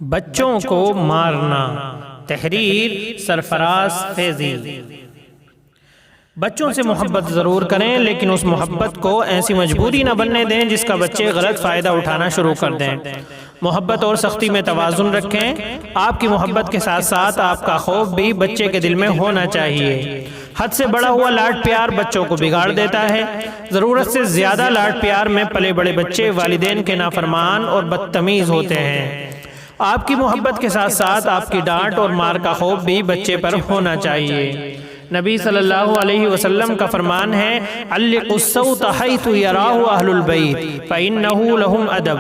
بچوں کو مارنا۔ تحریر سرفراز فیضی۔ بچوں سے محبت ضرور کریں، لیکن اس محبت کو ایسی مجبوری نہ بننے دیں جس کا بچے غلط فائدہ اٹھانا شروع کر دیں۔ محبت اور سختی میں توازن رکھیں۔ آپ کی محبت کے ساتھ ساتھ آپ کا خوف بھی بچے کے دل میں ہونا چاہیے۔ حد سے بڑا ہوا لاڈ پیار بچوں کو بگاڑ دیتا ہے۔ ضرورت سے زیادہ لاڈ پیار میں پلے بڑے بچے والدین کے نافرمان اور بدتمیز ہوتے ہیں۔ آپ کی محبت کے ساتھ ساتھ آپ کی ڈانٹ اور مار کا خوف بھی بچے پر ہونا چاہیے۔ نبی صلی اللہ علیہ وسلم کا فرمان ہے، علقوا الصوت حیث یراہ اہل البیت فإنہ لہم ادب،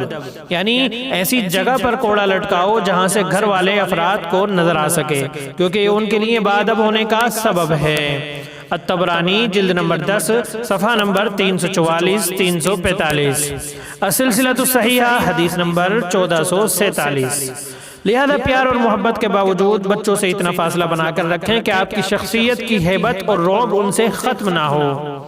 یعنی ایسی جگہ پر کوڑا لٹکاؤ جہاں سے گھر والے افراد کو نظر آ سکے، کیونکہ یہ ان کے لیے باادب ہونے کا سبب ہے۔ الطبرانی جلد نمبر 10 صفحہ نمبر 344 345، السلسلۃ الصحیحہ حدیث نمبر 1447۔ لہذا پیار اور محبت کے باوجود بچوں سے اتنا فاصلہ بنا کر رکھیں کہ آپ کی شخصیت کی ہیبت اور رعب ان سے ختم نہ ہو۔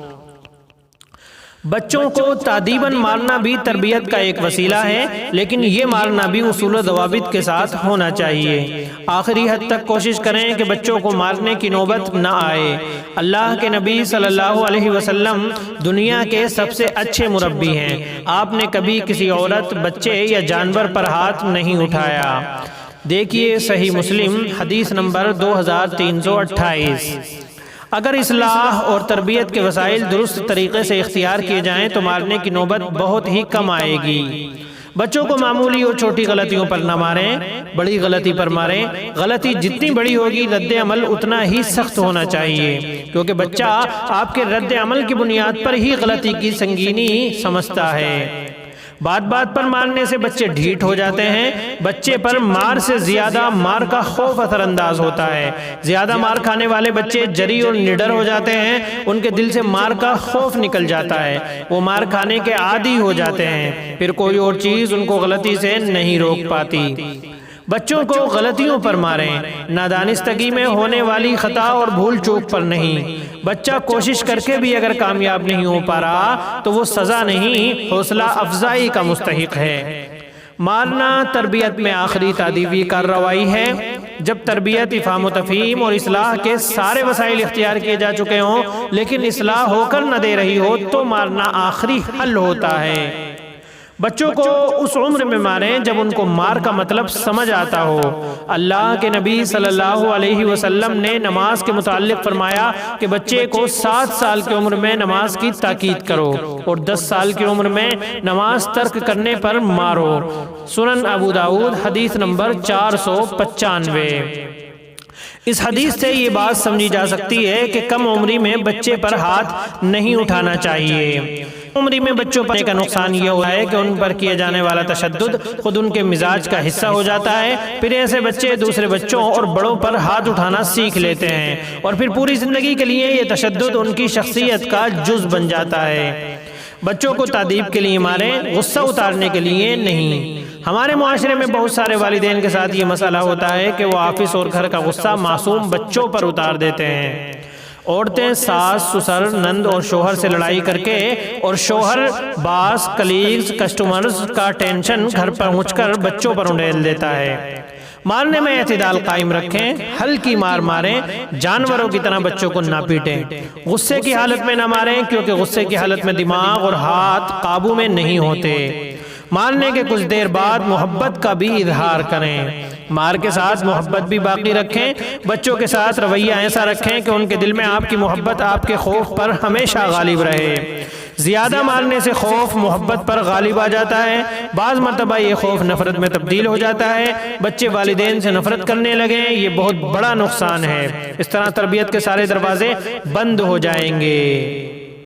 بچوں کو تادیباً مارنا بھی تربیت کا ایک وسیلہ ہے، لیکن یہ مارنا بھی اصول و ضوابط کے ساتھ ہونا چاہیے۔ آخری حد تک کوشش کریں کہ بچوں کو مارنے کی نوبت نہ آئے۔ اللہ کے نبی صلی اللہ علیہ وسلم دنیا کے سب سے اچھے مربی ہیں۔ آپ نے کبھی کسی عورت، بچے یا جانور پر ہاتھ نہیں اٹھایا۔ دیکھیے صحیح مسلم حدیث نمبر 2328۔ اگر اصلاح اور تربیت کے وسائل درست طریقے سے اختیار کیے جائیں تو مارنے کی نوبت بہت ہی کم آئے گی۔ بچوں کو معمولی اور چھوٹی غلطیوں پر نہ ماریں، بڑی غلطی پر ماریں۔ غلطی جتنی بڑی ہوگی رد عمل اتنا ہی سخت ہونا چاہیے، کیونکہ بچہ آپ کے رد عمل کی بنیاد پر ہی غلطی کی سنگینی سمجھتا ہے۔ بات بات پر مارنے سے بچے ڈھیٹ ہو جاتے ہیں۔ بچے پر مار سے زیادہ مار کا خوف اثر انداز ہوتا ہے۔ زیادہ مار کھانے والے بچے جری اور نڈر ہو جاتے ہیں۔ ان کے دل سے مار کا خوف نکل جاتا ہے، وہ مار کھانے کے عادی ہو جاتے ہیں، پھر کوئی اور چیز ان کو غلطی سے نہیں روک پاتی۔ بچوں کو غلطیوں پر ماریں، نادانستگی میں ہونے والی خطا اور بھول چوک پر نہیں۔ بچہ کوشش کر کے بھی اگر کامیاب نہیں ہو پا رہا تو وہ سزا نہیں، حوصلہ افزائی کا مستحق ہے۔ مارنا تربیت میں آخری تادیبی کارروائی ہے۔ جب تربیت، افہام و تفہیم اور اصلاح کے سارے وسائل اختیار کیے جا چکے ہوں لیکن اصلاح ہو کر نہ دے رہی ہو تو مارنا آخری حل ہوتا ہے۔ بچوں کو اس عمر میں ماریں جب ان کو مار کا مطلب سمجھ آتا ہو۔ اللہ کے نبی صلی اللہ علیہ وسلم نے نماز کے متعلق فرمایا کہ بچے کو 7 سال کی عمر میں نماز کی تاکید کرو اور 10 سال کی عمر میں نماز ترک کرنے پر مارو۔ سنن ابو داؤد حدیث نمبر 495۔ اس حدیث سے یہ بات سمجھی جا سکتی ہے کہ کم عمری میں بچے پر ہاتھ نہیں اٹھانا چاہیے۔ عمری میں بچوں پر کا نقصان یہ ہوا ہے کہ ان پر کیے جانے والا تشدد خود ان کے مزاج کا حصہ ہو جاتا ہے۔ پھر ایسے بچے دوسرے بچوں اور بڑوں پر ہاتھ اٹھانا سیکھ لیتے ہیں اور پھر پوری زندگی کے لیے یہ تشدد ان کی شخصیت کا جز بن جاتا ہے۔ بچوں کو تادیب کے لیے ماریں، غصہ اتارنے کے لیے نہیں۔ ہمارے معاشرے میں بہت سارے والدین کے ساتھ یہ مسئلہ ہوتا ہے کہ وہ آفس اور گھر کا غصہ معصوم بچوں پر اتار دیتے ہیں۔ عورتیں ساس، سسر، نند اور شوہر سے لڑائی کر کے اور شوہر، باس، کلیگز، کسٹمرز کا ٹینشن گھر پہنچ کر بچوں پر انڈیل دیتا ہے۔ مارنے میں اعتدال قائم رکھیں، ہلکی مار ماریں، جانوروں کی طرح بچوں کو نہ پیٹیں۔ غصے کی حالت میں نہ ماریں، کیونکہ غصے کی حالت میں دماغ اور ہاتھ قابو میں نہیں ہوتے۔ مارنے کے کچھ دیر بعد محبت کا بھی اظہار کریں۔ مار کے ساتھ محبت بھی باقی رکھیں۔ بچوں کے ساتھ رویہ ایسا رکھیں کہ ان کے دل میں آپ کی محبت آپ کے خوف پر ہمیشہ غالب رہے۔ زیادہ مارنے سے خوف محبت پر غالب آ جاتا ہے۔ بعض مرتبہ یہ خوف نفرت میں تبدیل ہو جاتا ہے، بچے والدین سے نفرت کرنے لگیں، یہ بہت بڑا نقصان ہے۔ اس طرح تربیت کے سارے دروازے بند ہو جائیں گے۔